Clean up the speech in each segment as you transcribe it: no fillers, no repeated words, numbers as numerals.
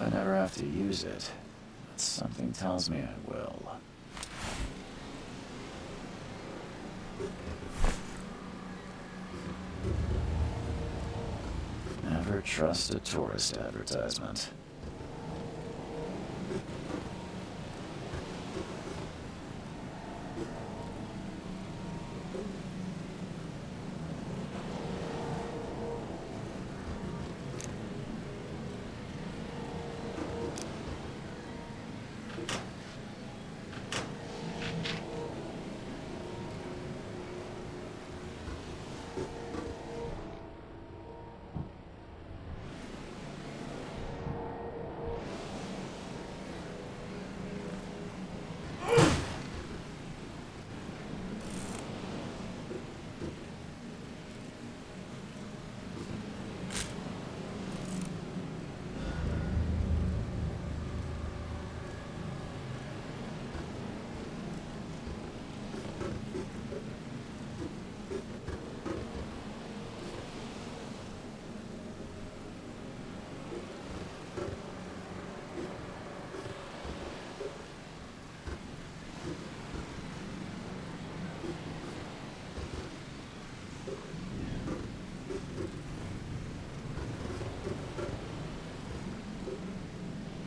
I never have to use it, but something tells me I will. Never trust a tourist advertisement.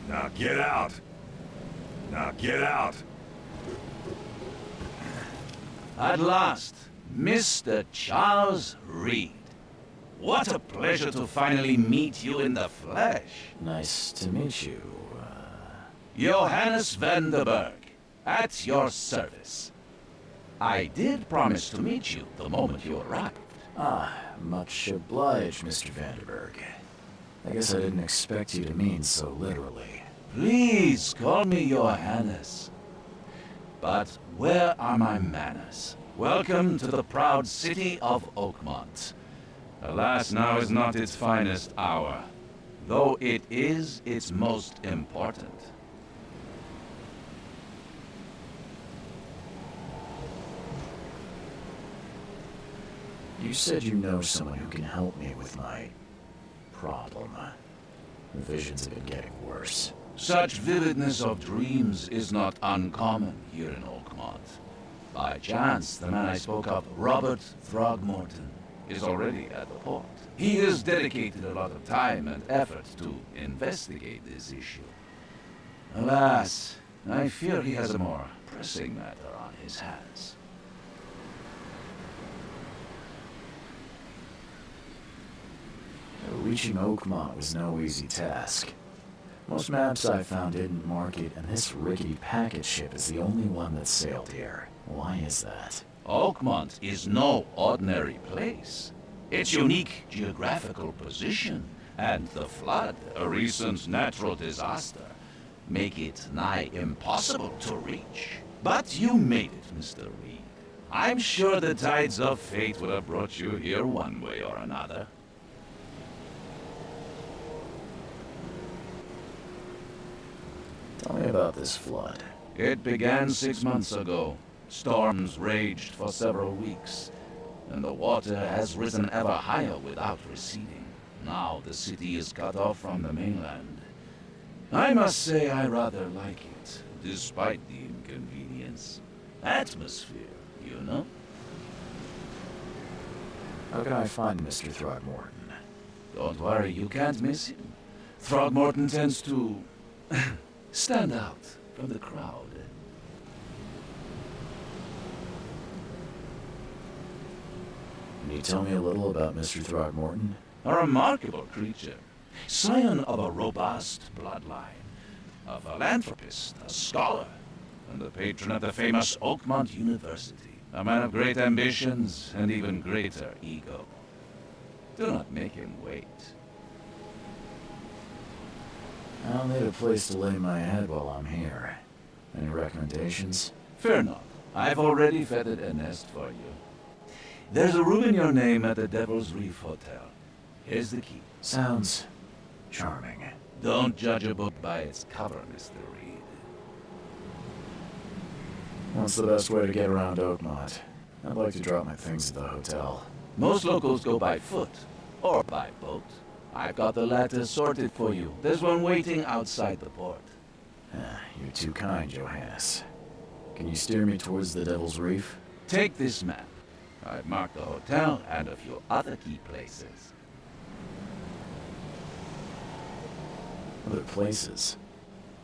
Now get out! Now get out! At last, Mr. Charles Reed. What a pleasure to finally meet you in the flesh. Nice to meet you. Johannes van der Berg, at your service. I did promise to meet you the moment you arrived. Ah, much obliged, Mr. Vanderberg. I guess I didn't expect you to mean so literally. Please call me Johannes. But where are my manners? Welcome to the proud city of Oakmont. Alas, now is not its finest hour, though it is its most important. You said you know someone who can help me with my problem. The visions have been getting worse. Such vividness of dreams is not uncommon here in Oakmont. By chance, the man I spoke of, Robert Throgmorton, is already at the port. He has dedicated a lot of time and effort to investigate this issue. Alas, I fear he has a more pressing matter on his hands. Reaching Oakmont was no easy task. Most maps I found didn't mark it, and this rickety packet ship is the only one that sailed here. Why is that? Oakmont is no ordinary place. Its unique geographical position and the flood, a recent natural disaster, make it nigh impossible to reach. But you made it, Mr. Reed. I'm sure the tides of fate would have brought you here one way or another. Tell me about this flood. It began 6 months ago. Storms raged for several weeks, and the water has risen ever higher without receding. Now the city is cut off from the mainland. I must say I rather like it, despite the inconvenience. Atmosphere, you know? How can I find Mr. Throgmorton? Don't worry, you can't miss him. Throgmorton tends to stand out from the crowd. Can you tell me a little about Mr. Throgmorton? A remarkable creature, scion of a robust bloodline, a philanthropist, a scholar, and the patron of the famous Oakmont University, a man of great ambitions and even greater ego. Do not make him wait. I'll need a place to lay my head while I'm here. Any recommendations? Fear not, I've already feathered a nest for you. There's a room in your name at the Devil's Reef Hotel. Here's the key. Sounds charming. Don't judge a book by its cover, Mr. Reed. What's the best way to get around Oakmont? I'd like to drop my things at the hotel. Most locals go by foot, or by boat. I've got the latter sorted for you. There's one waiting outside the port. You're too kind, Johannes. Can you steer me towards the Devil's Reef? Take this map. I've marked the hotel and a few other key places. Other places?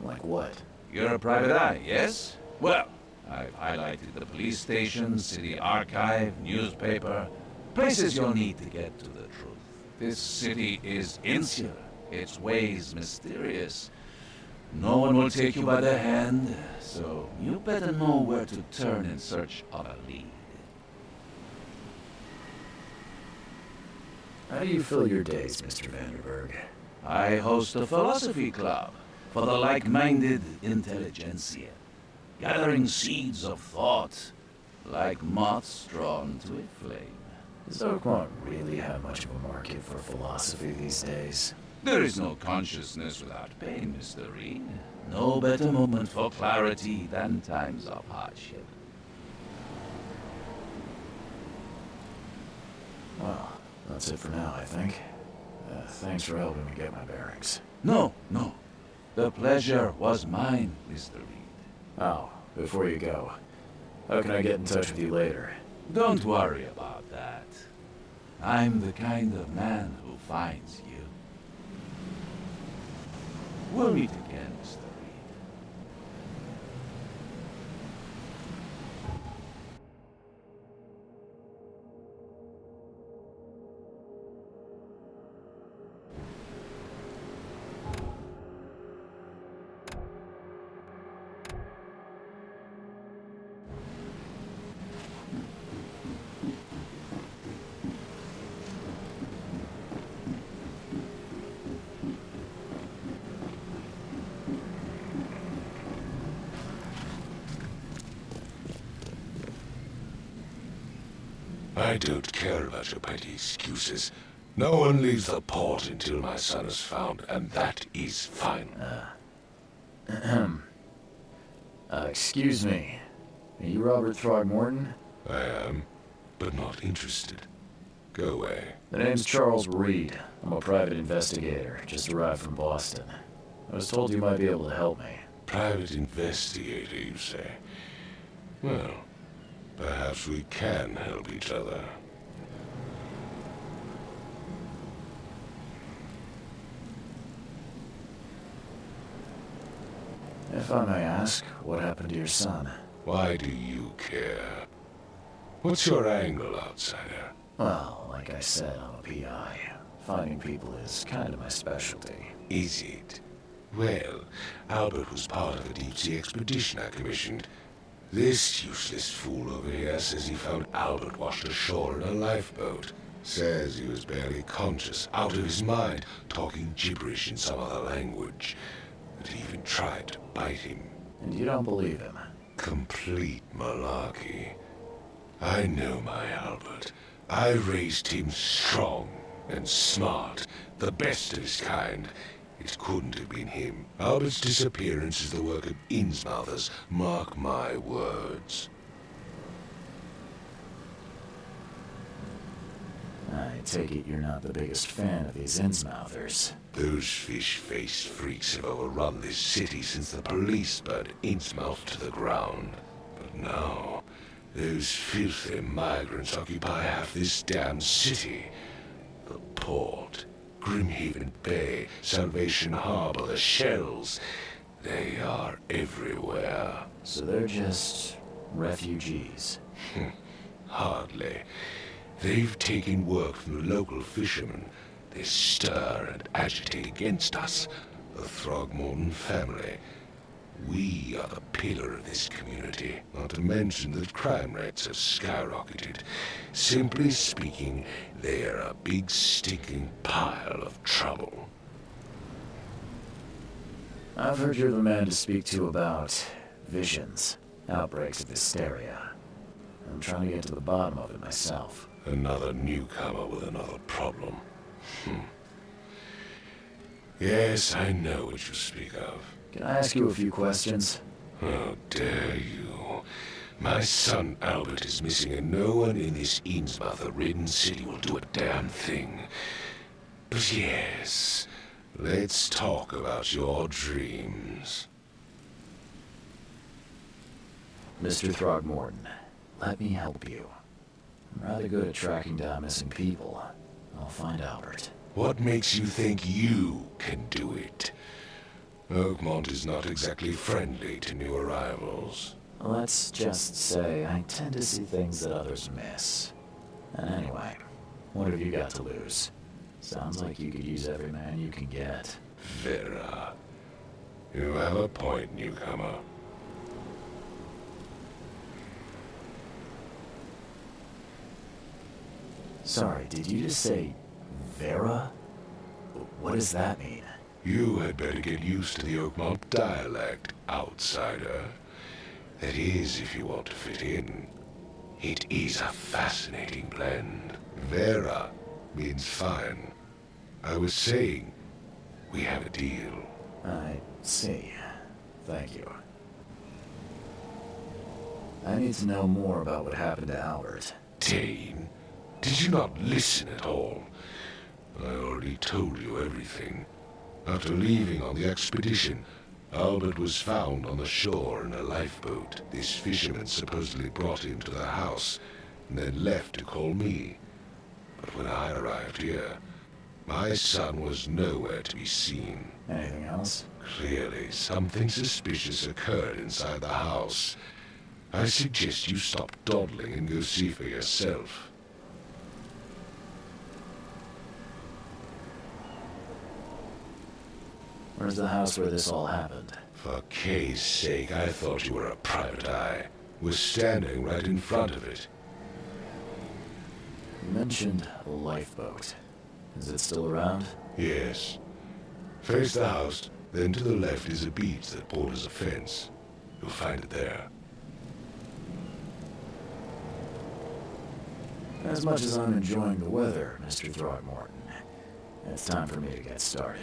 Like what? You're a private eye, yes? Well, I've highlighted the police station, city archive, newspaper, places you'll need to get to the truth. This city is insular, its ways mysterious. No one will take you by the hand, so you better know where to turn in search of a lead. How do you fill your days, Mr. Vanderberg? I host a philosophy club for the like-minded intelligentsia, gathering seeds of thought like moths drawn to a flame. Does Oakmont really have much of a market for philosophy these days? There is no consciousness without pain, Mr. Reed. No better moment for clarity than times of hardship. Well, that's it for now, I think. Thanks for helping me get my bearings. No. The pleasure was mine, Mr. Reed. Oh, before you go, how can I get in touch with you later? Don't worry about that. I'm the kind of man who finds you. We'll meet again, Mr. Reed. I don't care about your petty excuses. No one leaves the port until my son is found, and that is final. Excuse me. Are you Robert Throgmorton? I am, but not interested. Go away. The name's Charles Reed. I'm a private investigator, just arrived from Boston. I was told you might be able to help me. Private investigator, you say? Well, perhaps we can help each other. If I may ask, what happened to your son? Why do you care? What's your angle, outsider? Well, like I said, I'm a PI. Finding people is kind of my specialty. Is it? Well, Albert was part of a deep-sea expedition I commissioned. This useless fool over here says he found Albert washed ashore in a lifeboat. Says he was barely conscious, out of his mind, talking gibberish in some other language. That he even tried to bite him. And you don't believe him? Complete malarkey. I know my Albert. I raised him strong and smart, the best of his kind. It couldn't have been him. Albert's disappearance is the work of Innsmouthers. Mark my words. I take it you're not the biggest fan of these Innsmouthers. Those fish-faced freaks have overrun this city since the police burned Innsmouth to the ground. But now, those filthy migrants occupy half this damn city. The port, Grimhaven Bay, Salvation Harbor, the shells. They are everywhere. So they're just refugees. Hardly. They've taken work from the local fishermen. They stir and agitate against us, the Throgmorton family. We are the pillar of this community, not to mention that crime rates have skyrocketed. Simply speaking, they are a big stinking pile of trouble. I've heard you're the man to speak to about visions, outbreaks of hysteria. I'm trying to get to the bottom of it myself. Another newcomer with another problem. Yes, I know what you speak of. Can I ask you a few questions? How dare you? My son Albert is missing, and no one in this Innsmouth-ridden city will do a damn thing. But yes, let's talk about your dreams. Mr. Throgmorton, let me help you. I'm rather good at tracking down missing people. I'll find Albert. What makes you think you can do it? Oakmont is not exactly friendly to new arrivals. Let's just say I tend to see things that others miss. And anyway, what have you got to lose? Sounds like you could use every man you can get. Vera, you have a point, newcomer. Sorry, did you just say Vera? What does that mean? You had better get used to the Oakmont dialect, outsider. That is, if you want to fit in. It is a fascinating blend. Vera means fine. I was saying, we have a deal. I see. Thank you. I need to know more about what happened to Albert. Dane, did you not listen at all? I already told you everything. After leaving on the expedition, Albert was found on the shore in a lifeboat. This fisherman supposedly brought him to the house, and then left to call me. But when I arrived here, my son was nowhere to be seen. Anything else? Clearly, something suspicious occurred inside the house. I suggest you stop dawdling and go see for yourself. Where's the house where this all happened? For Kay's sake, I thought you were a private eye. We're standing right in front of it. You mentioned a lifeboat. Is it still around? Yes. Face the house, then to the left is a beach that borders a fence. You'll find it there. As much as I'm enjoying the weather, Mr. Throgmorton, it's time for me to get started.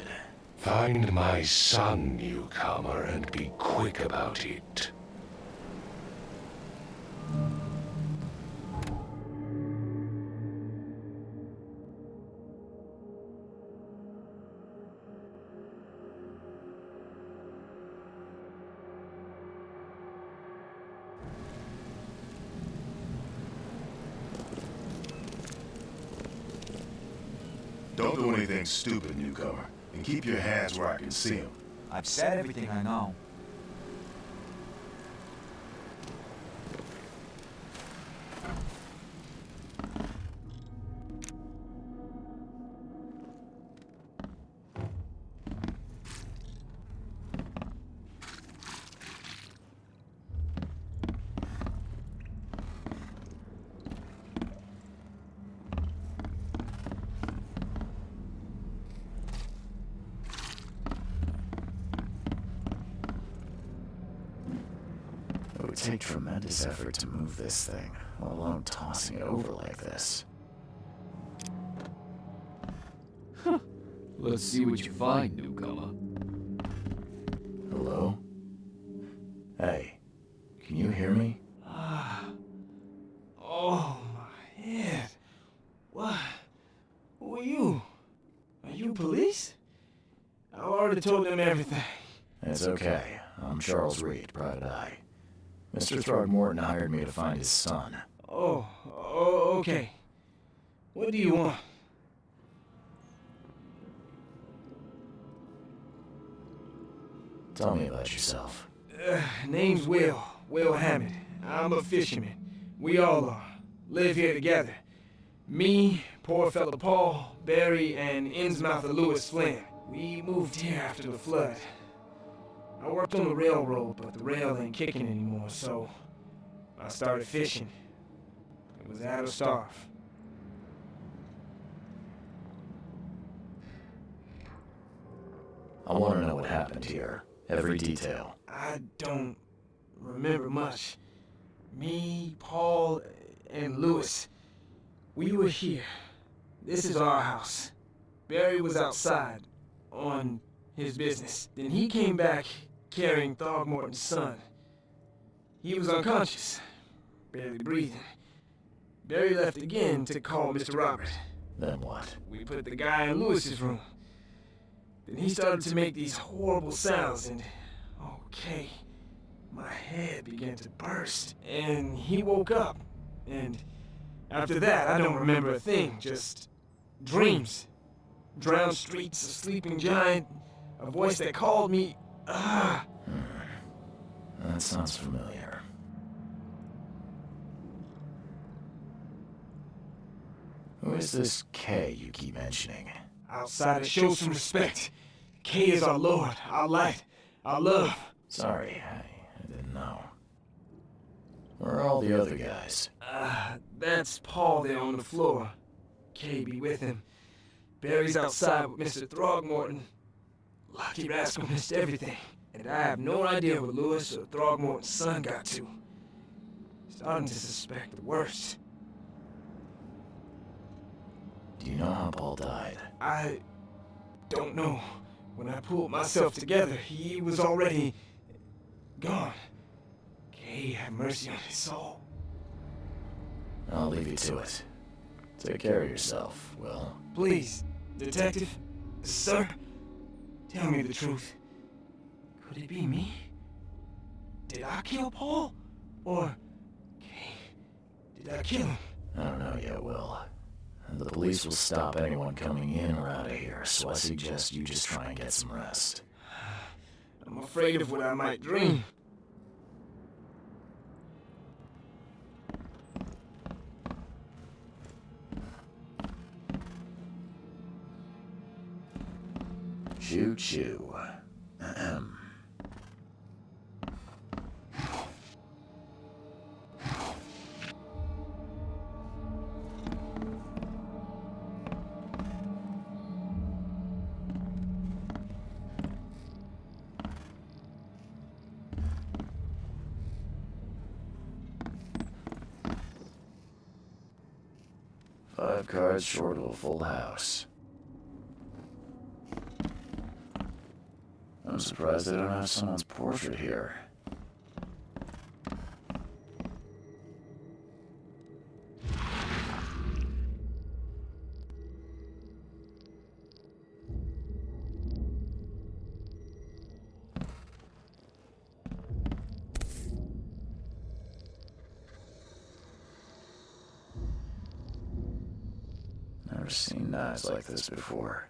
Find my son, newcomer, and be quick about it. Don't do anything stupid, newcomer. And keep your hands where I can see them. I've said everything I know. take tremendous effort to move this thing, let alone tossing it over like this. Let's see what you find, newcomer. Hello? Hey, can you hear me? Oh, my head. What? Who are you? Are you police? I already told them everything. It's okay. I'm Charles Reed, Private Eye. Mr. Throgmorton hired me to find his son. Oh, okay. What do you want? Tell me about yourself. Name's Will Hammond. I'm a fisherman. We all are. Live here together. Me, poor fella Paul, Barry, and Innsmouther Lewis Flynn. We moved here after the flood. I worked on the railroad, but the rail ain't kicking anymore, so I started fishing. It was out of starve. I want to know what happened here. Every detail. I don't remember much. Me, Paul, and Lewis, we were here. This is our house. Barry was outside on his business. Then he came back carrying Throgmorton's son. He was unconscious, barely breathing. Barry left again to call Mr. Robert. Then what? We put the guy in Lewis's room. Then he started to make these horrible sounds and, okay, my head began to burst. And he woke up. And after that, I don't remember a thing, just dreams. Drowned streets, a sleeping giant, a voice that called me. That sounds familiar. Who is this K you keep mentioning? Outsider, show some respect. K is our Lord, our light, our love. Sorry, I didn't know. Where are all the other guys? That's Paul there on the floor. K be with him. Barry's outside with Mr. Throgmorton. Lucky rascal missed everything. And I have no idea what Lewis or Throgmorton's son got to. Starting to suspect the worst. Do you know how Paul died? I don't know. When I pulled myself together, he was already gone. K have mercy on his soul. I'll leave you to it. Take care of yourself, Will. Please, detective, sir, tell me the truth. Could it be me? Did I kill Paul? Or K? Did I kill him? I don't know yet, Will. The police will stop anyone coming in or out of here, so I suggest you just try and get some rest. I'm afraid of what I might dream. Choo-choo. Ahem. Five cards short of a full house. I'm surprised they don't have someone's portrait here. Never seen knives like this before.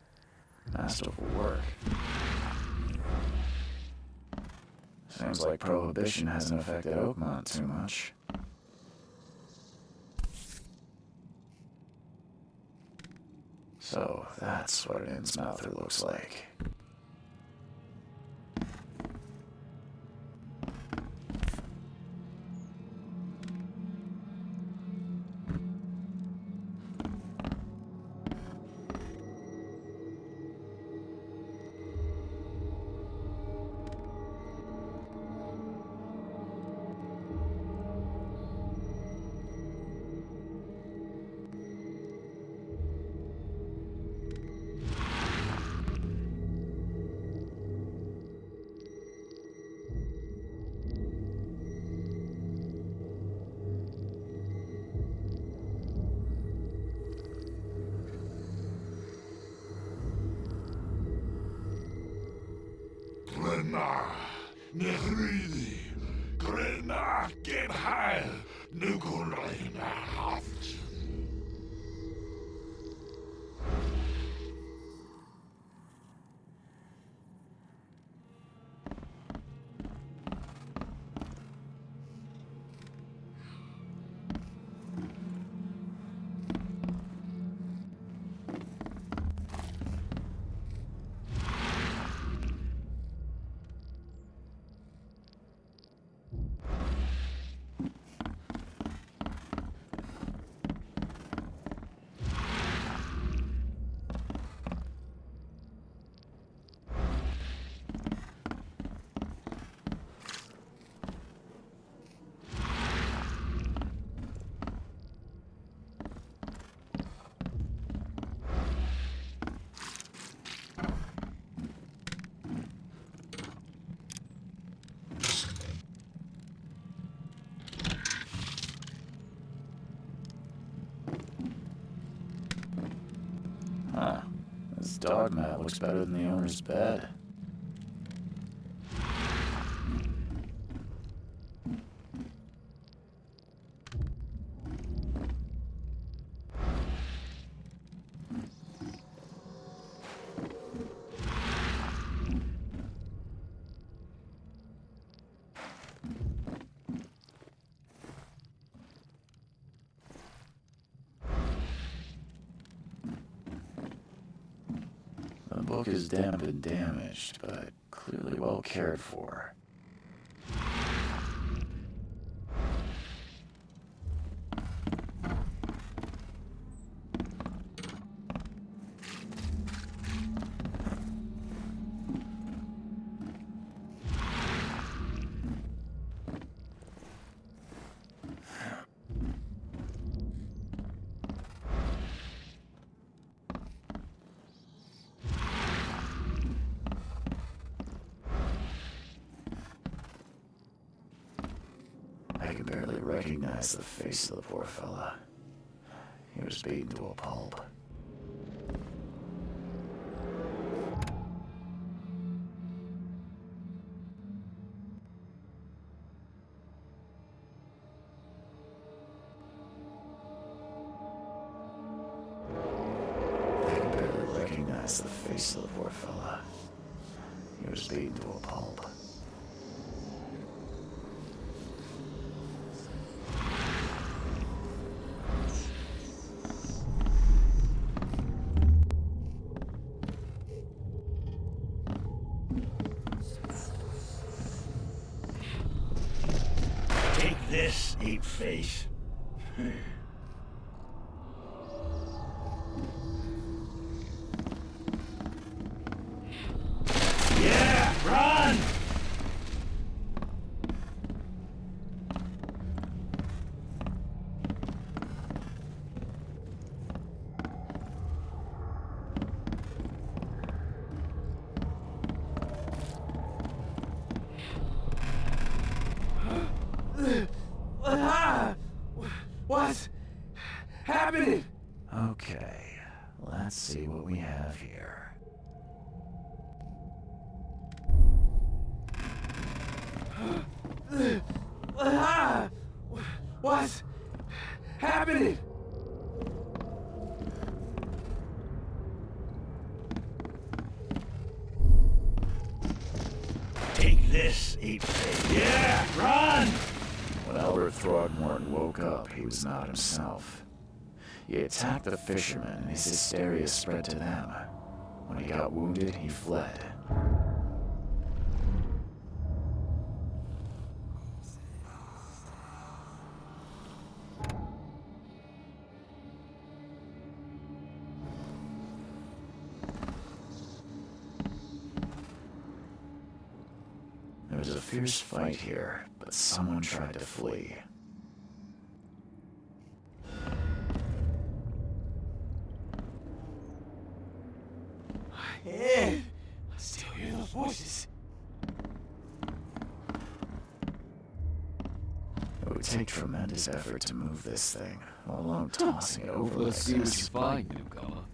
Masterful work. Seems like Prohibition hasn't affected Oakmont too much. So, that's what an Innsmouther looks like. Ma, Nehridi, Grena, Geb Heil, Nukulina Haft. Huh. This dog mat looks better than the owner's bed. The book is damp and damaged, but clearly well cared for. I could barely recognize the face of the poor fella. He was beaten to a pulp. I could barely recognize the face of the poor fella. He was beaten to a pulp. This ape face. Yeah, run! What's happening? Okay, let's see what we have here. What's happening? Take this, ape face. Yeah, run! When Albert Throgmorton woke up, he was not himself. He attacked the fishermen, and his hysteria spread to them. When he got wounded, he fled. There was a fierce fight here, but someone tried to flee. Yeah, I still hear those voices. It would take tremendous effort to move this thing, let alone tossing it over Let's see like what you this. find, newcomer.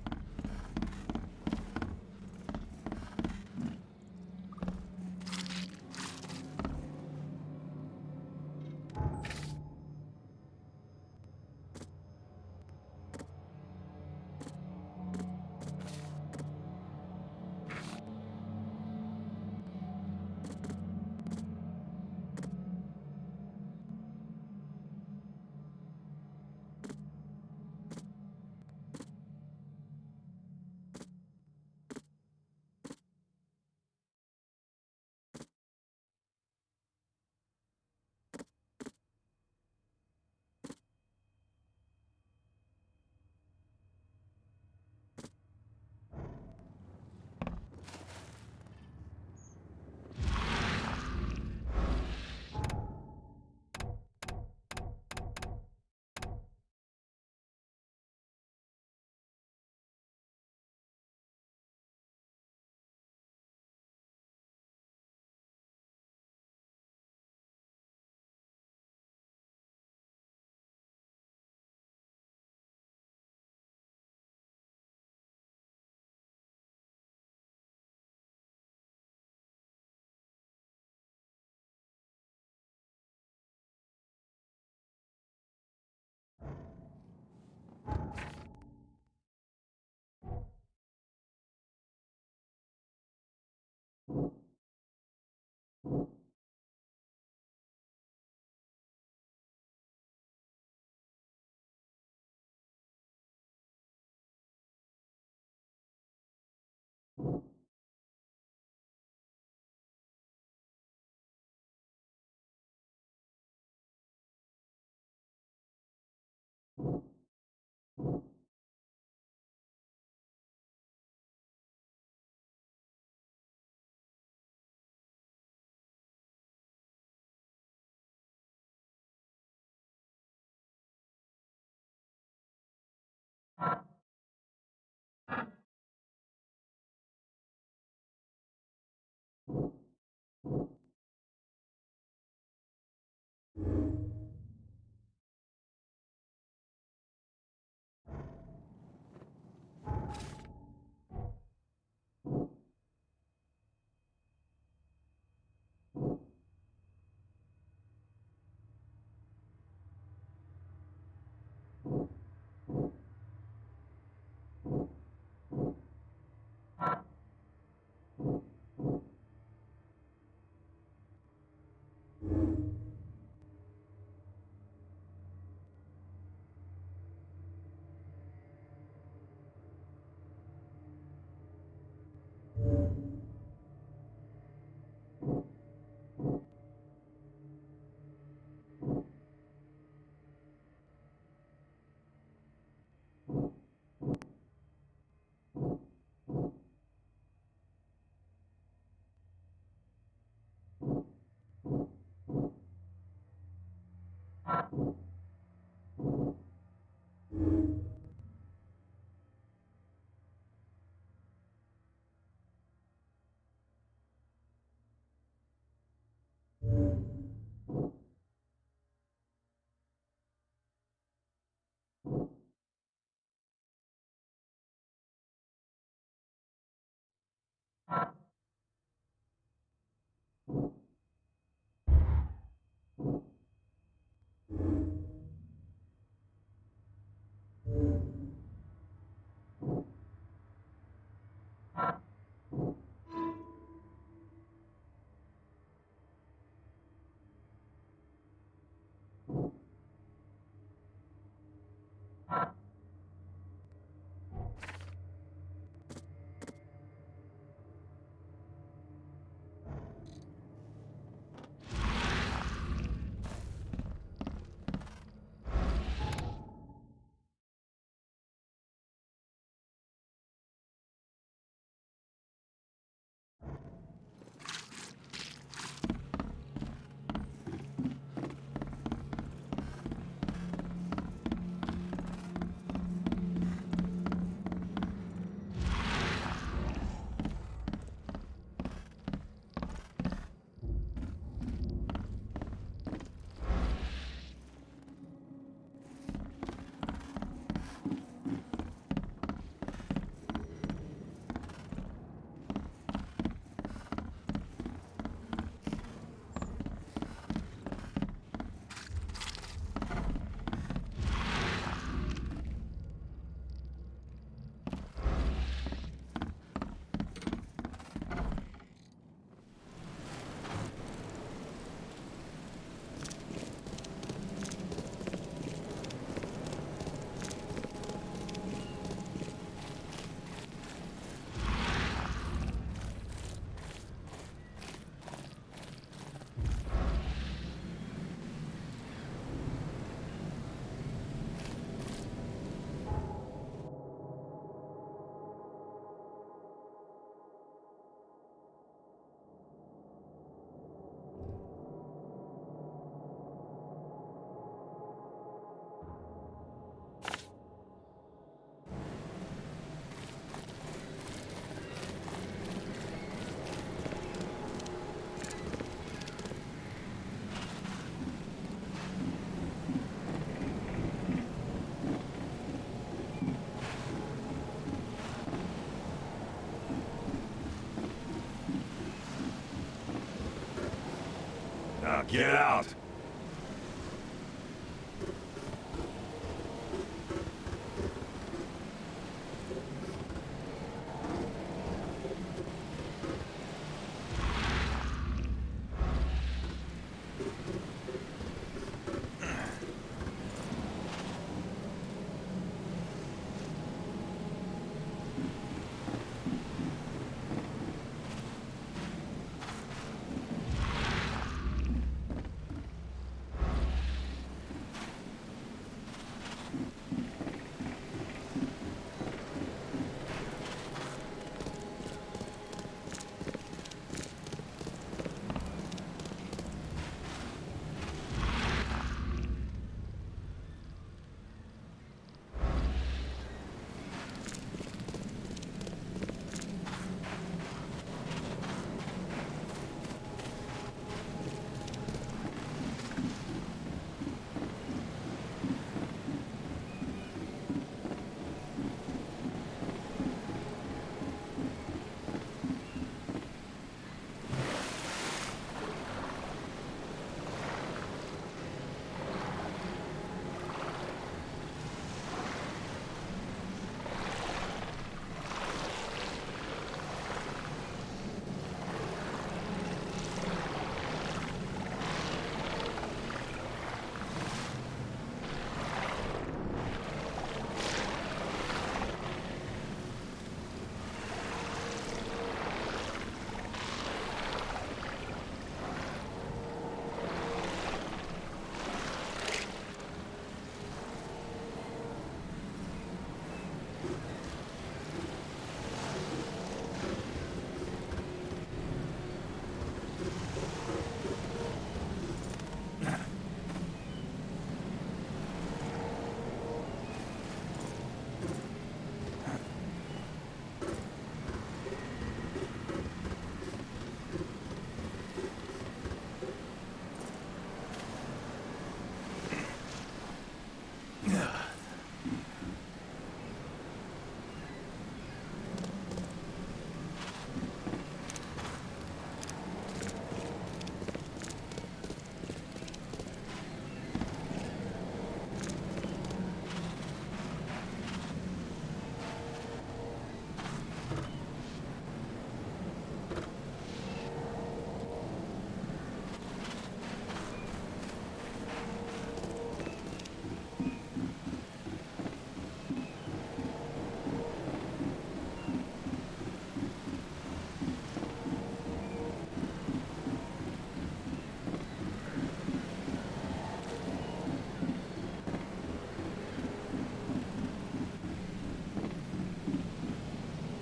Now get out!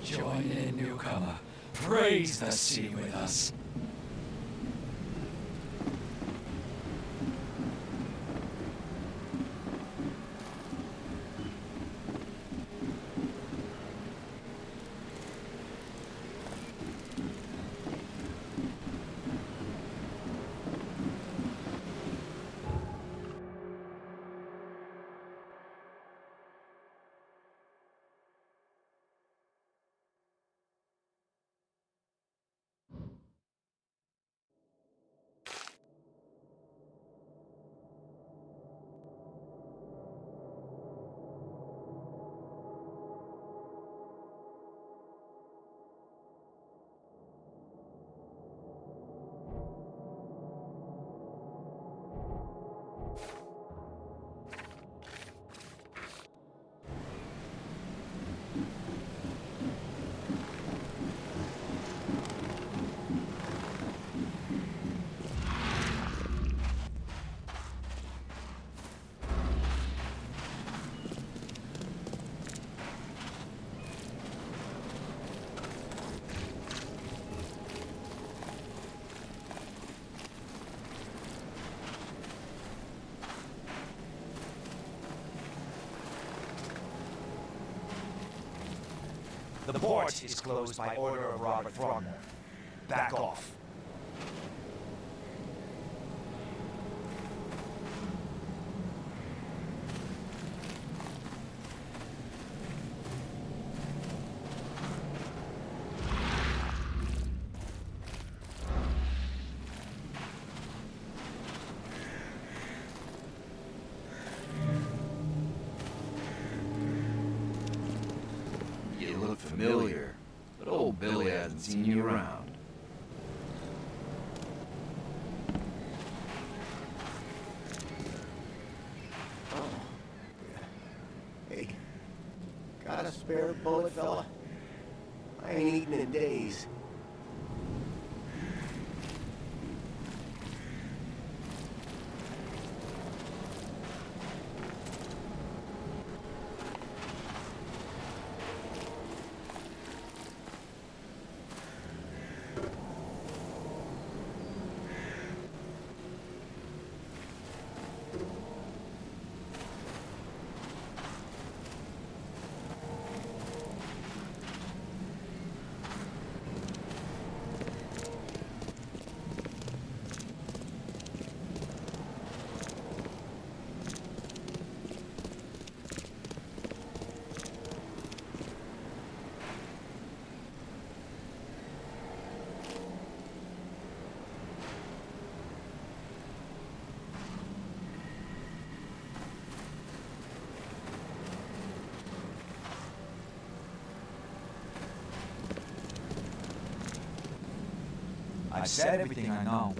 Join in, newcomer. Praise the sea with us. The port is closed by order of Robert Throgmorton. Back off. You look familiar, but old Billy hasn't seen you around. Hey, got a spare bullet, fella? I ain't eaten in days. I've said everything I know.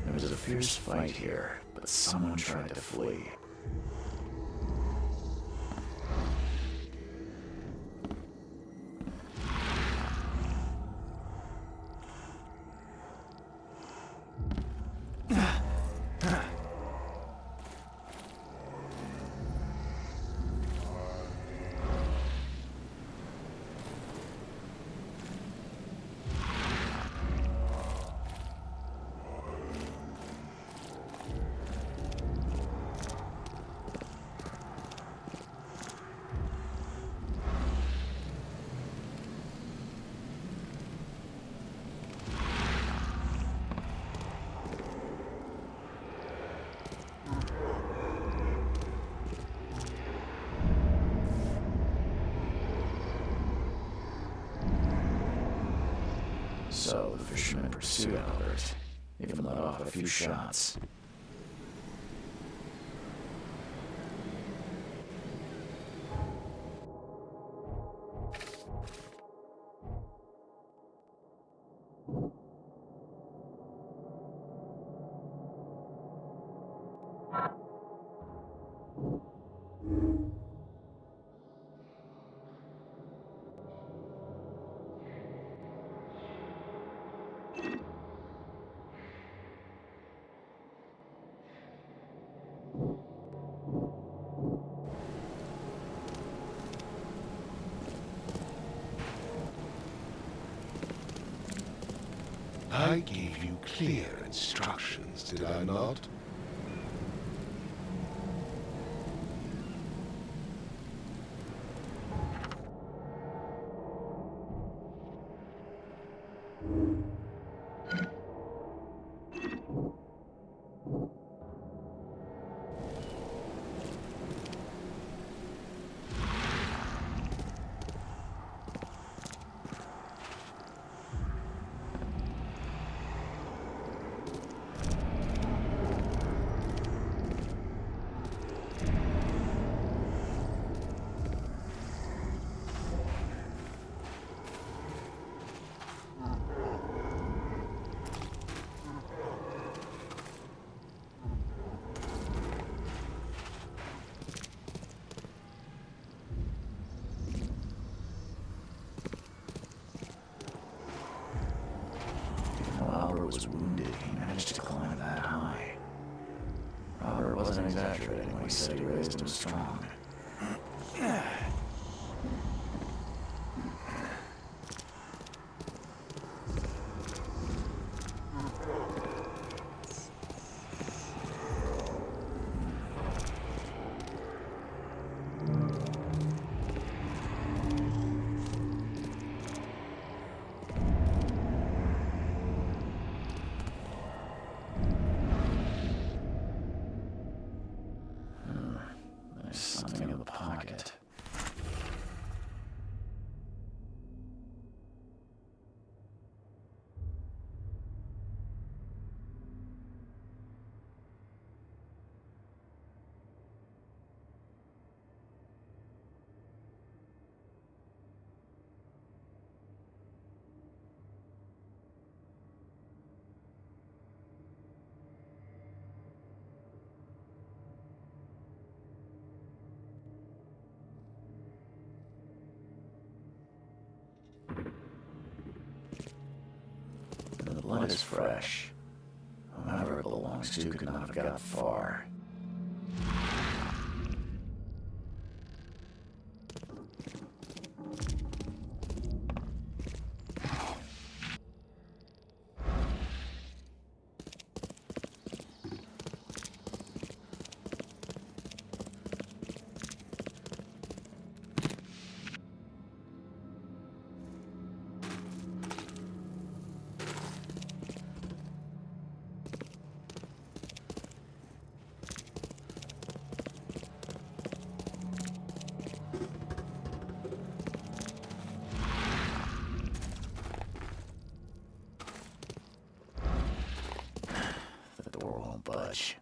There was a fierce fight here, but someone tried to flee. So the fisherman pursued Albert, even let off a few shots. I gave you clear instructions, did I not? Was wounded, he managed to climb that high. Robert wasn't exaggerating when he said he raised him strong. There's something in the pocket. The blood is fresh. Whoever it belongs to could not have got far. The door won't budge.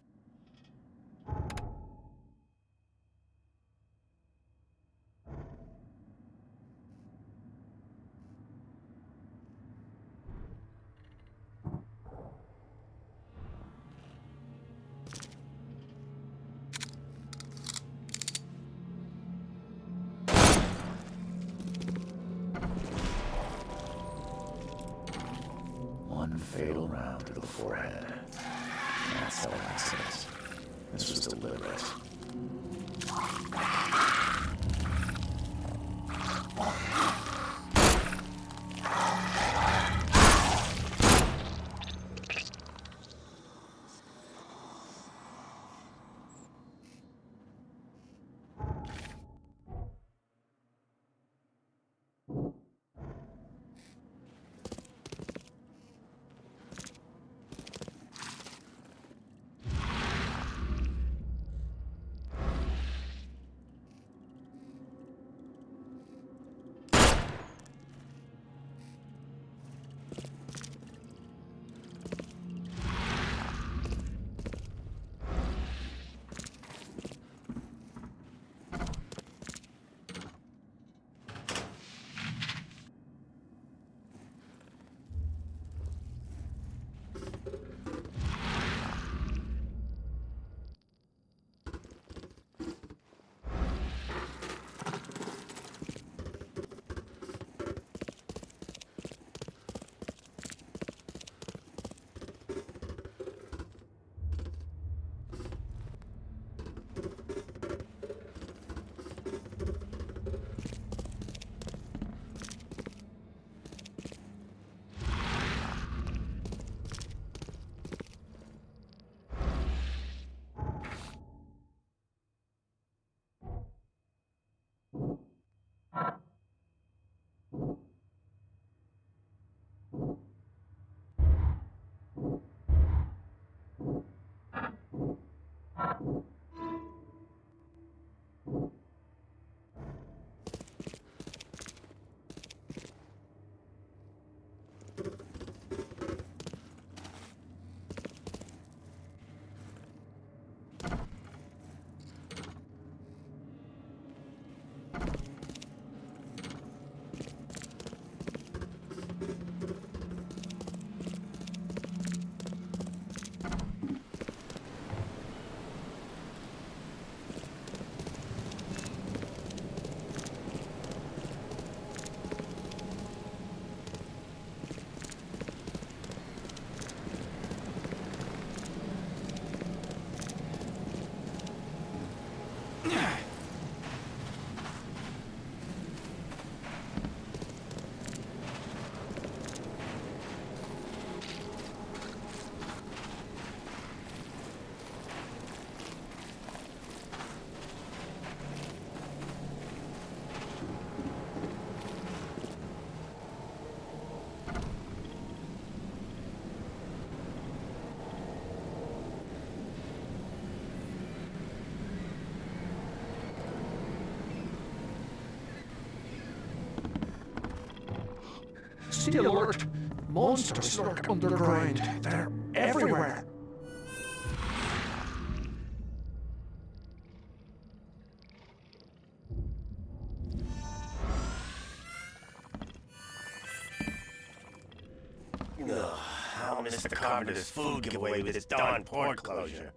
One fatal round to the forehead. That's no accident. This was deliberate. City alert! Monsters lurk underground. They're everywhere. Ugh, how Mr. Carpenter's food give away with his darn port closure?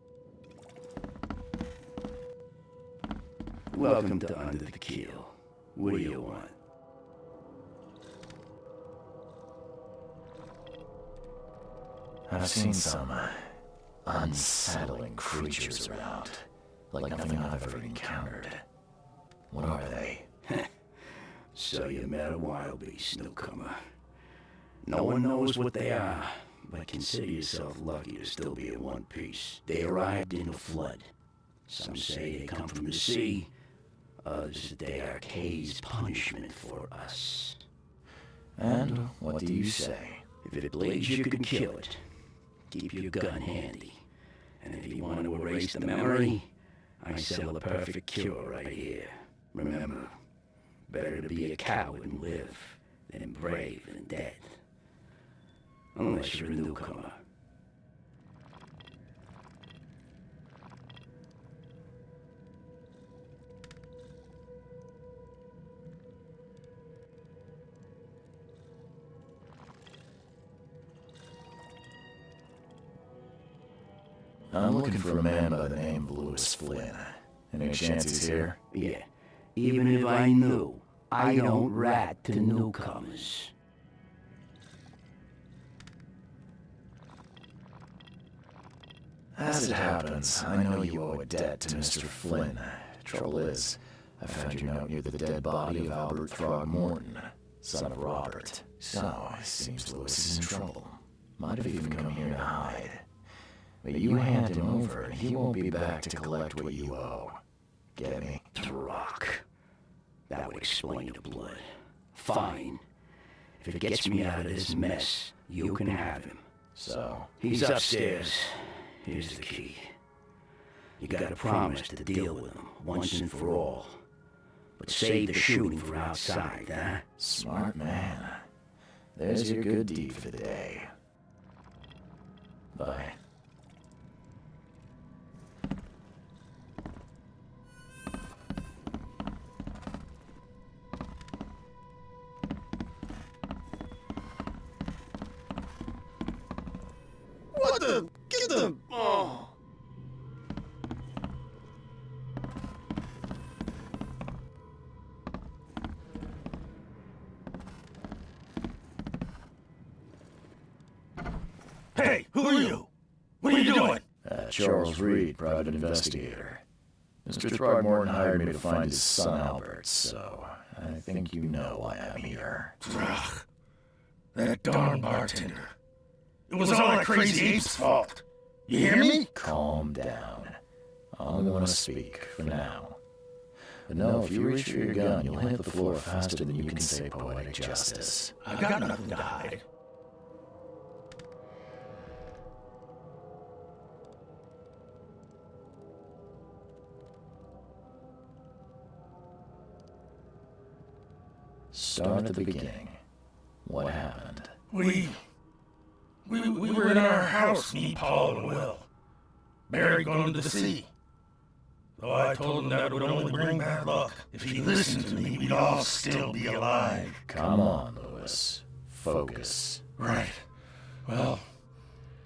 Welcome to Under the Keel. What do you want? I've seen some unsettling creatures around, like nothing I've ever encountered. What are they? So you met a wild beast, newcomer. No one knows what they are, but consider yourself lucky to still be in one piece. They arrived in a flood. Some say they come from the sea. Others that they are Kay's punishment for us. And what do you say? If it bleeds, you can kill it. Keep your gun handy. And if you want to erase the memory, I sell a perfect cure right here. Remember, better to be a coward and live than brave and dead. Unless you're a newcomer. I'm looking for a man by the name of Lewis Flynn. Any chance he's here? Yeah. Even if I knew, I don't rat to newcomers. As it happens, I know you owe a debt to Mr. Flynn. Trouble is, I found your note near the dead body of Albert Throgmorton, son of Robert. So, it seems Lewis is in trouble. Might have even come here to hide. But you hand him over, and he won't be back to collect what you owe. Get me? Rock. That would explain the blood. Fine. If it gets me out of this mess, you can have him. So? He's upstairs. Here's the key. You gotta promise to deal with him, once and for all. But save the shooting for outside, huh? Smart man. There's your good deed for the day. Bye. What the? Get them! Oh! Hey, who are you? What are you doing? Charles Reed, private investigator. Mr. Throgmorton hired me to find his son Albert, so I think you know why I'm here. Ugh. That darn bartender. It was all that crazy ape's fault. You hear me? Calm down. I only want to speak, for now. But no, if you reach for your gun, you'll hit the floor faster than you can say poetic justice. I've got nothing to hide. Start at the beginning. What happened? We were in our house, me, Paul, and Will. Barry going to the sea. Though I told him that would only bring bad luck. If he listened to me, we'd all still be alive. Come on, Lewis. Focus. Right. Well,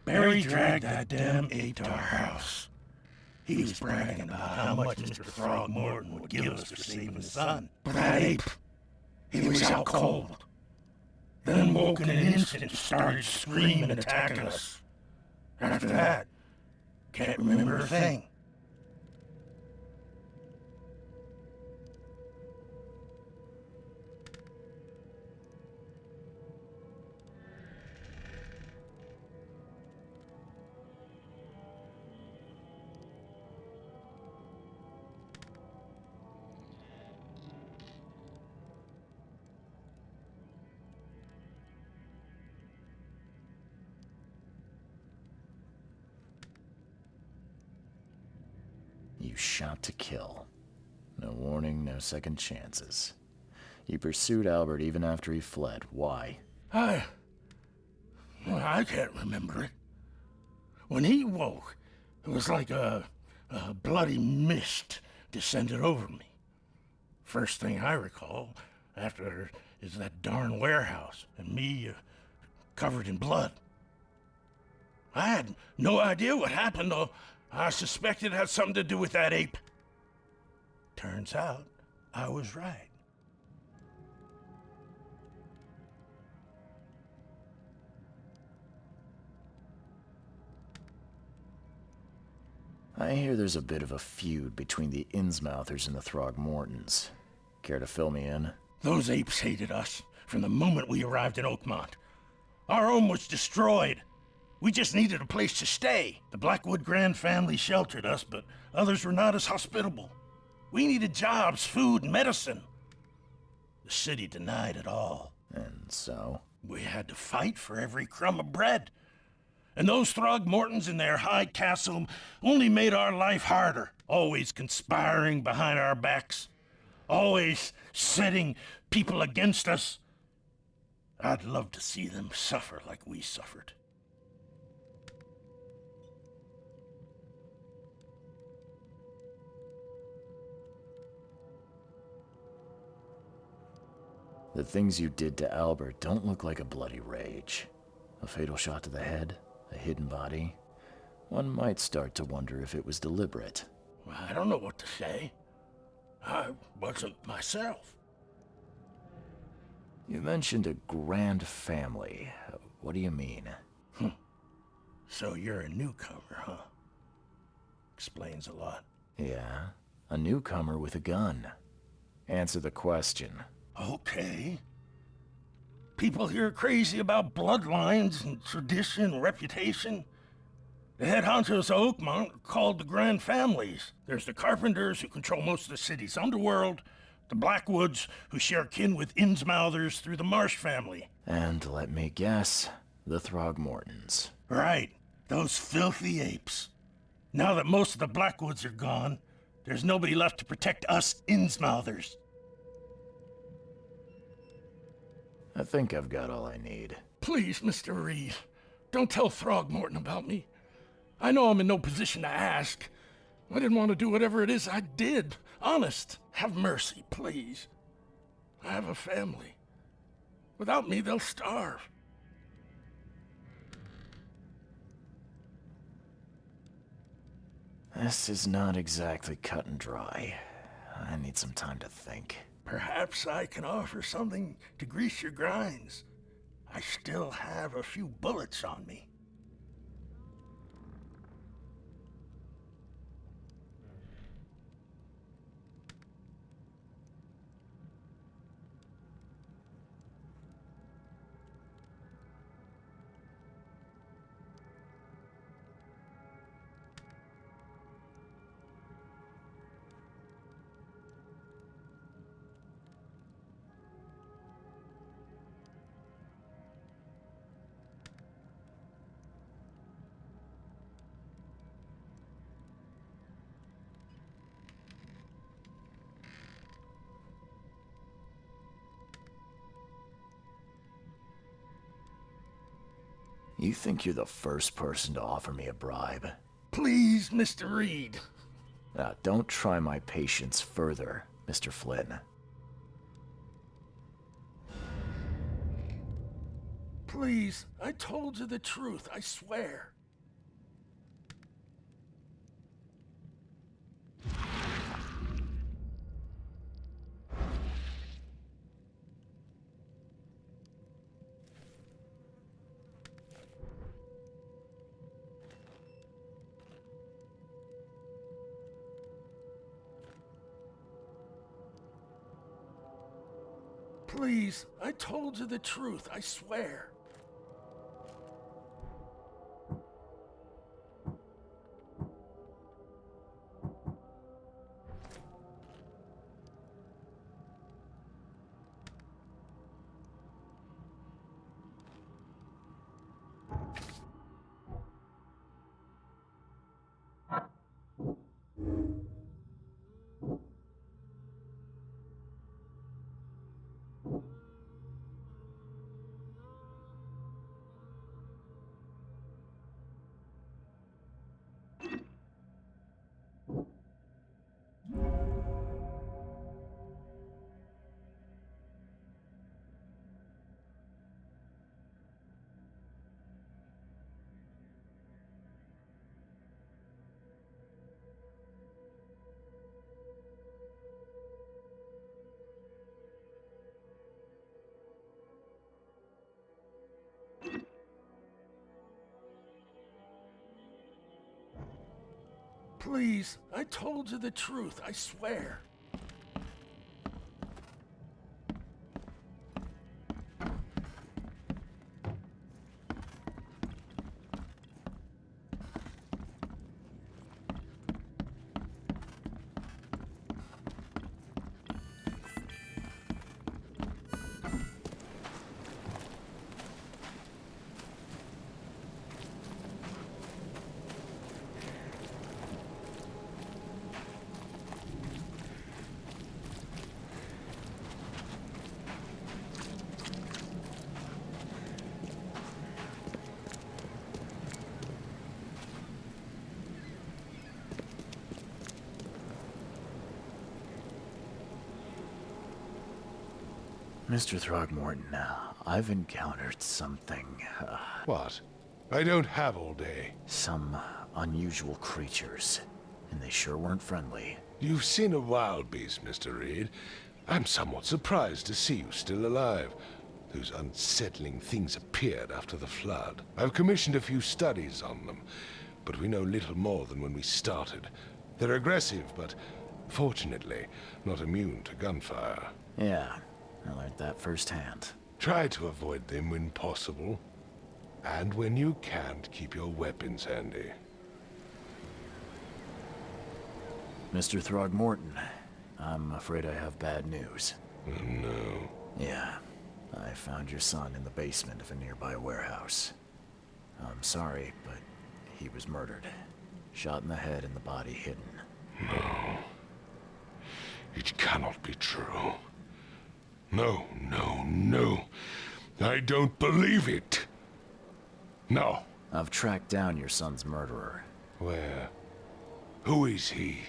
Barry dragged that damn ape to our house. He was bragging about how much Mr. Throgmorton would give us for saving his son. But that ape, he was out cold. Then woke in an instant and started screaming and attacking us. After that, can't remember a thing. You shot to kill. No warning, no second chances. You pursued Albert even after he fled. Why? I can't remember it. When he woke, it was like a bloody mist descended over me. First thing I recall after is that darn warehouse and me covered in blood. I had no idea what happened, though I suspected it had something to do with that ape. Turns out I was right. I hear there's a bit of a feud between the Innsmouthers and the Throgmortons. Care to fill me in? Those apes hated us from the moment we arrived in Oakmont. Our home was destroyed. We just needed a place to stay. The Blackwood Grand family sheltered us, but others were not as hospitable. We needed jobs, food, and medicine. The city denied it all. And so? We had to fight for every crumb of bread. And those Throgmortons in their high castle only made our life harder, always conspiring behind our backs, always setting people against us. I'd love to see them suffer like we suffered. The things you did to Albert don't look like a bloody rage. A fatal shot to the head? A hidden body? One might start to wonder if it was deliberate. I don't know what to say. I wasn't myself. You mentioned a grand family. What do you mean? So you're a newcomer, huh? Explains a lot. Yeah, a newcomer with a gun. Answer the question. Okay. People here are crazy about bloodlines and tradition and reputation. The head honchos of Oakmont are called the Grand Families. There's the Carpenters, who control most of the city's underworld, the Blackwoods, who share kin with Innsmouthers through the Marsh family. And let me guess, the Throgmortons. Right, those filthy apes. Now that most of the Blackwoods are gone, there's nobody left to protect us Innsmouthers. I think I've got all I need. Please, Mr. Reed, don't tell Throgmorton about me. I know I'm in no position to ask. I didn't want to do whatever it is I did. Honest, have mercy, please. I have a family. Without me, they'll starve. This is not exactly cut and dry. I need some time to think. Perhaps I can offer something to grease your grinds. I still have a few bullets on me. You think you're the first person to offer me a bribe? Please, Mr. Reed. Now, don't try my patience further, Mr. Flynn. Please, I told you the truth, I swear. Please, I told you the truth, I swear. Please, I told you the truth, I swear. Mr. Throgmorton, I've encountered something, What? I don't have all day. some unusual creatures, and they sure weren't friendly. You've seen a wild beast, Mr. Reed. I'm somewhat surprised to see you still alive. Those unsettling things appeared after the flood. I've commissioned a few studies on them, but we know little more than when we started. They're aggressive, but fortunately not immune to gunfire. Yeah, I learned that firsthand. Try to avoid them when possible. And when you can't, keep your weapons handy. Mr. Throgmorton, I'm afraid I have bad news. Oh, no. Yeah, I found your son in the basement of a nearby warehouse. I'm sorry, but he was murdered. Shot in the head and the body hidden. No. It cannot be true. No, no, no. I don't believe it. No. I've tracked down your son's murderer. Where? Who is he?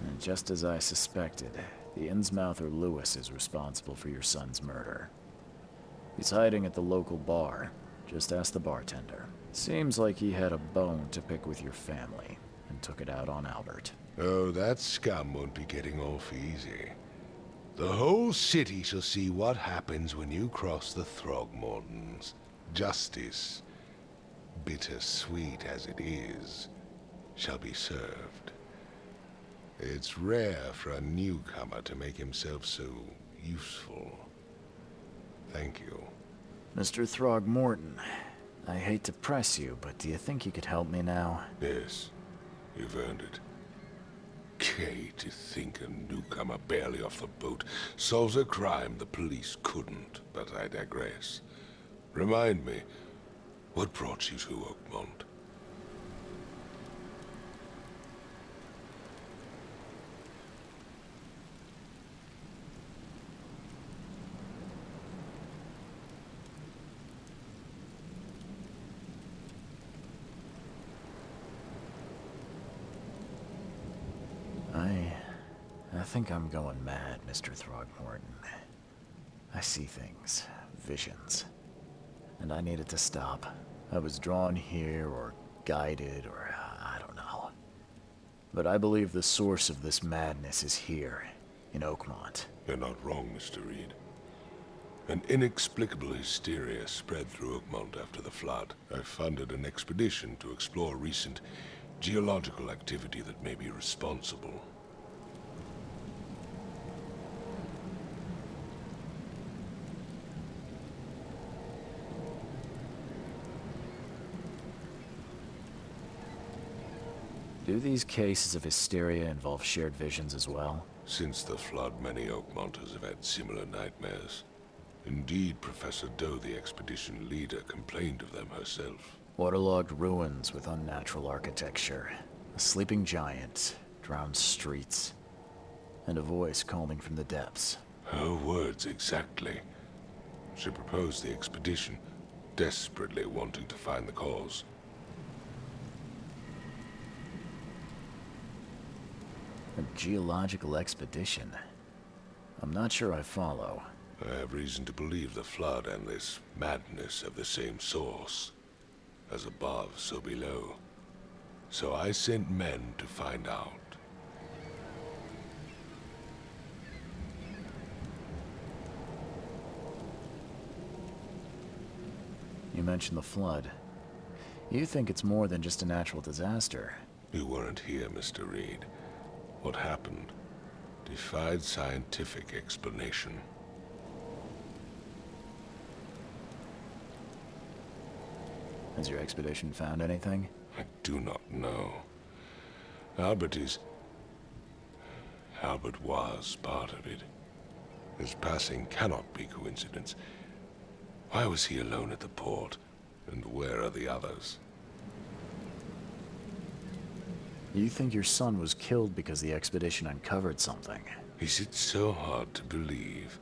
And just as I suspected, the Innsmouther Lewis is responsible for your son's murder. He's hiding at the local bar. Just ask the bartender. Seems like he had a bone to pick with your family, and took it out on Albert. Oh, that scum won't be getting off easy. The whole city shall see what happens when you cross the Throgmortons. Justice, bittersweet as it is, shall be served. It's rare for a newcomer to make himself so useful. Thank you. Mr. Throgmorton, I hate to press you, but do you think you could help me now? Yes, you've earned it. Kay, to think a newcomer barely off the boat solves a crime the police couldn't, but I digress. Remind me, what brought you to Oakmont? I think I'm going mad, Mr. Throgmorton. I see things, visions, and I needed to stop. I was drawn here, or guided, or I don't know. But I believe the source of this madness is here, in Oakmont. You're not wrong, Mr. Reed. An inexplicable hysteria spread through Oakmont after the flood. I funded an expedition to explore recent geological activity that may be responsible. Do these cases of hysteria involve shared visions as well? Since the flood, many Oakmonters have had similar nightmares. Indeed, Professor Doe, the expedition leader, complained of them herself. Waterlogged ruins with unnatural architecture, a sleeping giant, drowned streets, and a voice calling from the depths. Her words exactly. She proposed the expedition, desperately wanting to find the cause. A geological expedition? I'm not sure I follow. I have reason to believe the flood and this madness have the same source. As above, so below. So I sent men to find out. mention the flood. You think it's more than just a natural disaster. You weren't here, Mr. Reed. What happened defied scientific explanation. Has your expedition found anything? I do not know. Albert was part of it. His passing cannot be coincidence. Why was he alone at the port? And where are the others? You think your son was killed because the expedition uncovered something? Is it so hard to believe?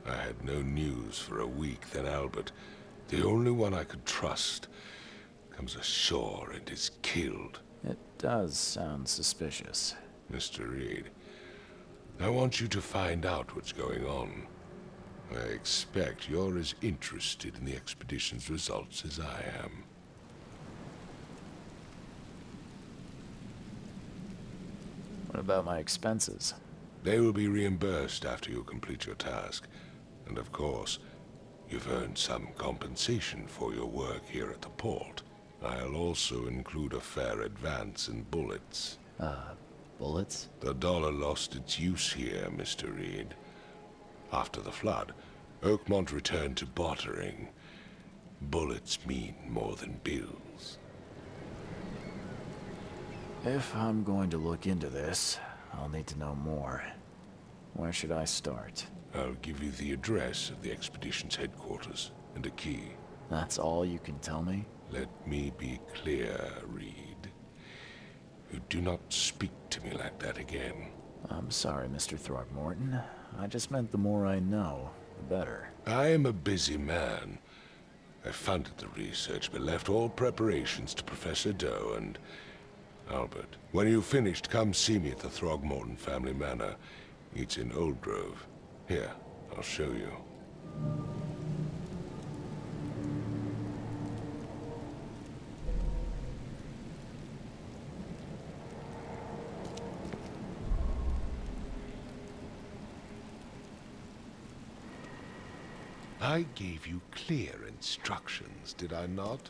I had no news for a week, then Albert, the only one I could trust, comes ashore and is killed. It does sound suspicious. Mr. Reed, I want you to find out what's going on. I expect you're as interested in the expedition's results as I am. What about my expenses? They will be reimbursed after you complete your task. And of course, you've earned some compensation for your work here at the port. I'll also include a fair advance in bullets. Bullets? The dollar lost its use here, Mr. Reed. After the flood, Oakmont returned to bartering. Bullets mean more than bills. If I'm going to look into this, I'll need to know more. Where should I start? I'll give you the address of the expedition's headquarters and a key. That's all you can tell me? Let me be clear, Reed. You do not speak to me like that again. I'm sorry, Mr. Throckmorton. I just meant the more I know, the better. I am a busy man. I funded the research, but left all preparations to Professor Doe and Albert. When you've finished, come see me at the Throgmorton family manor. It's in Old Grove. Here, I'll show you. I gave you clear instructions, did I not?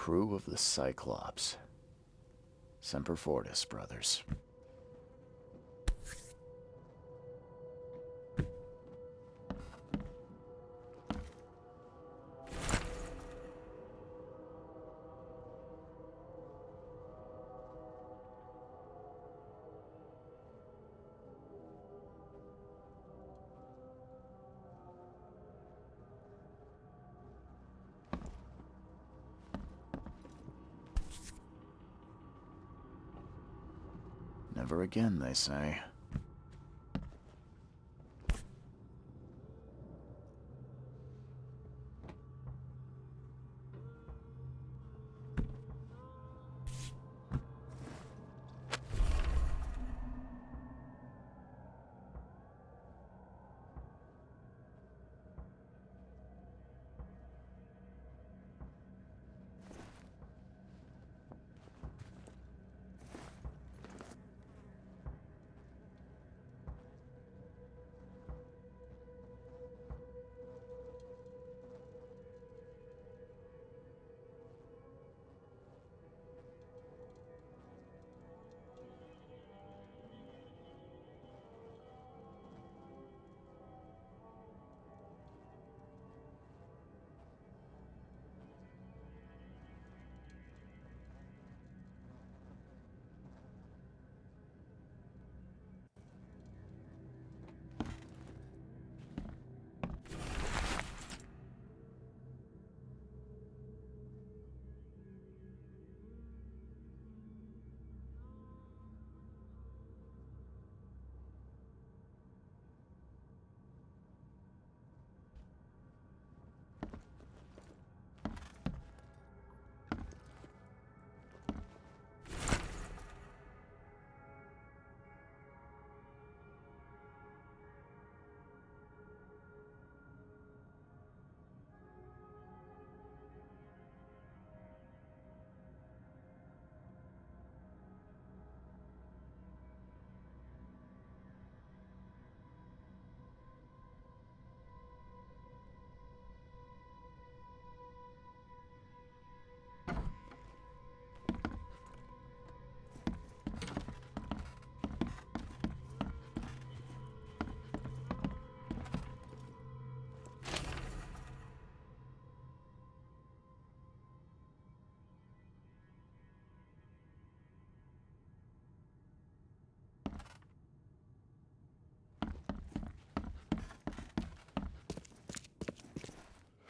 crew of the Cyclops. Semper Fortis, brothers. Never again, they say.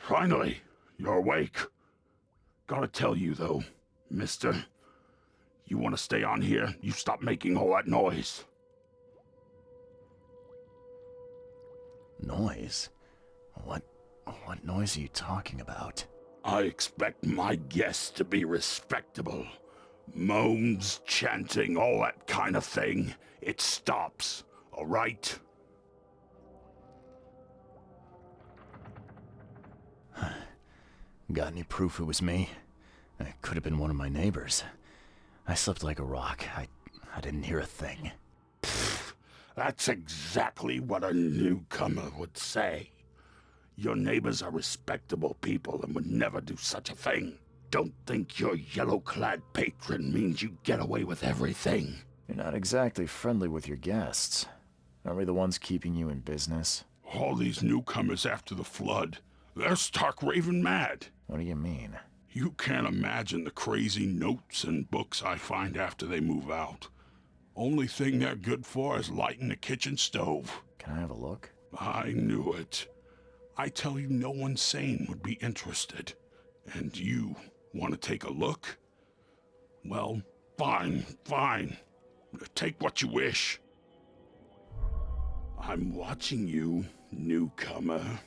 Finally, you're awake. Gotta tell you, though, mister, you want to stay on here, you stop making all that noise. Noise? What noise are you talking about? I expect my guests to be respectable. Moans, chanting, all that kind of thing. It stops, all right? Got any proof it was me? It could have been one of my neighbors. I slept like a rock. I didn't hear a thing. That's exactly what a newcomer would say. Your neighbors are respectable people and would never do such a thing. Don't think your yellow-clad patron means you get away with everything. You're not exactly friendly with your guests. Aren't we the ones keeping you in business? All these newcomers after the flood, they're stark raving mad. What do you mean? You can't imagine the crazy notes and books I find after they move out. Only thing they're good for is lighting the kitchen stove. Can I have a look? I knew it. I tell you, no one sane would be interested. And you want to take a look? Well, fine. Take what you wish. I'm watching you, newcomer.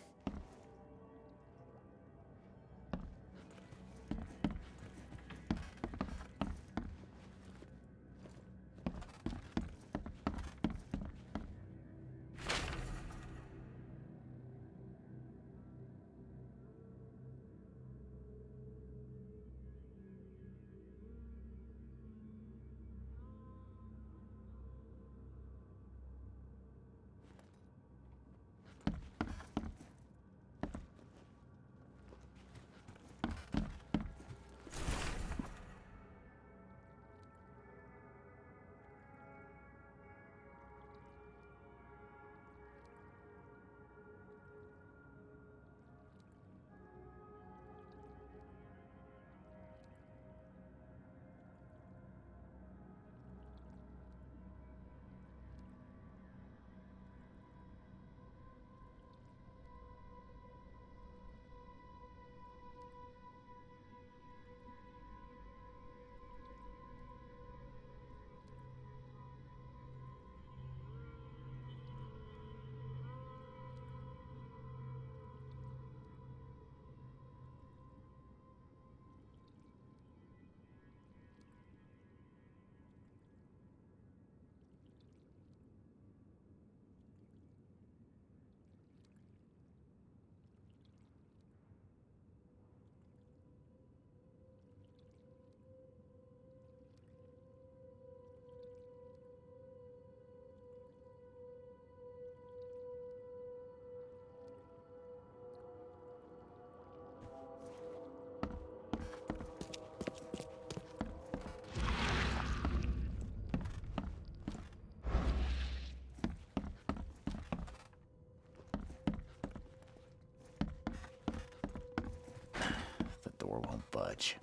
budge.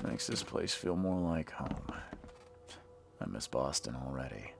Makes this place feel more like home. I miss Boston already.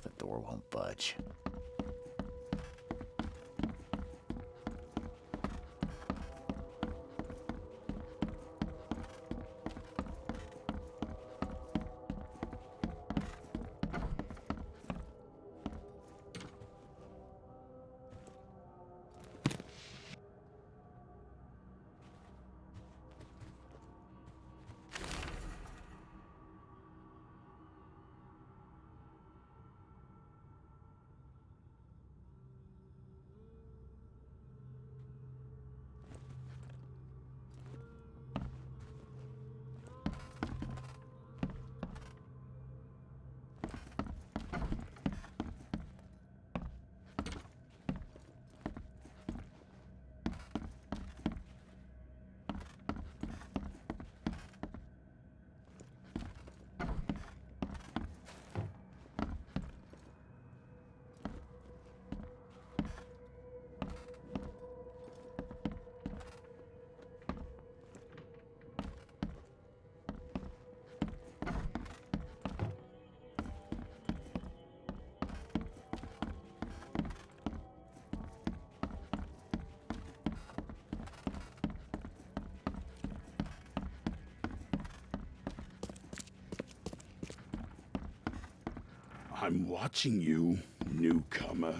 The door won't budge. I'm watching you, newcomer.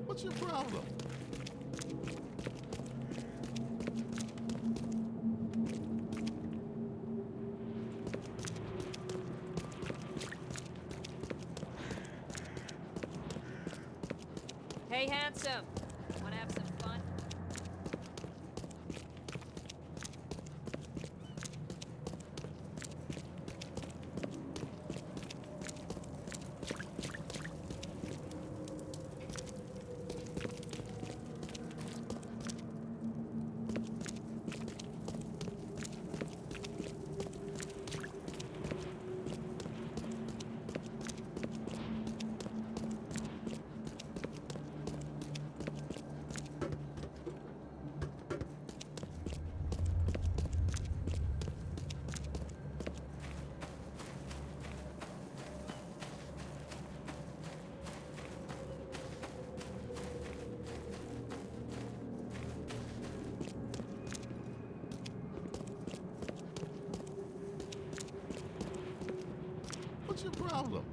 What's your problem? Hey, handsome. Wanna have some fun? What's your problem?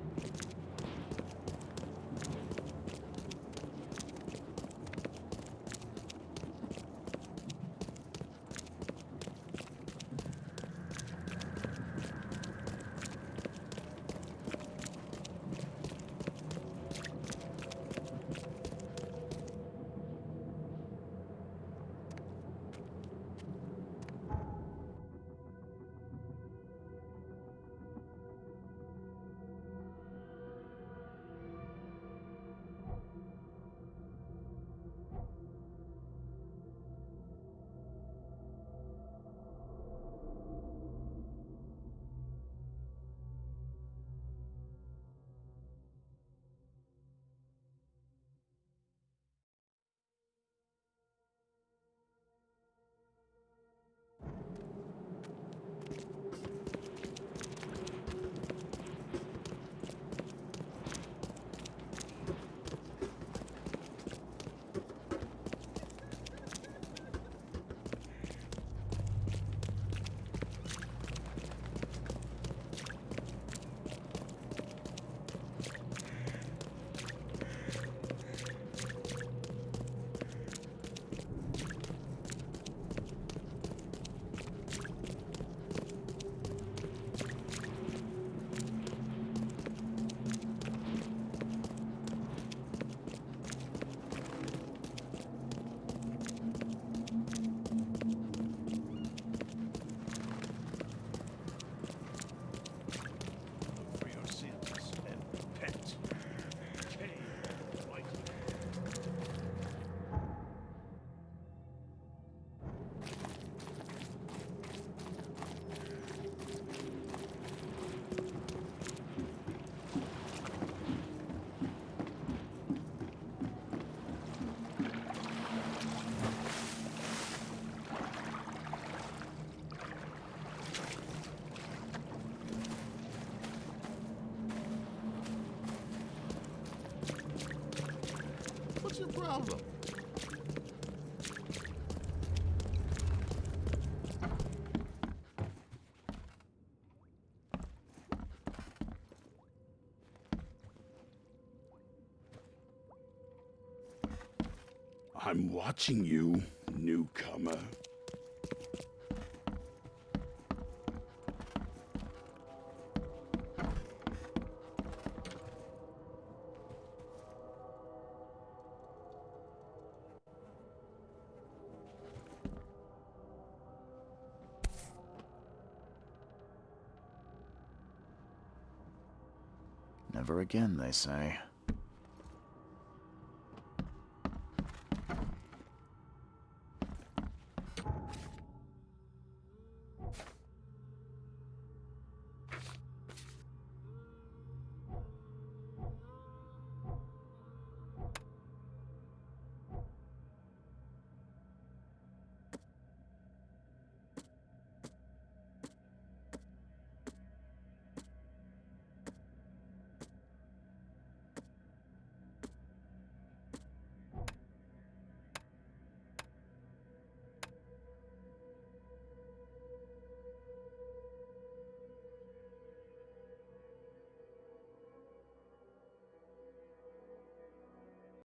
For your sins and repent. Okay, right. What's your problem? I'm watching you, newcomer. Never again, they say.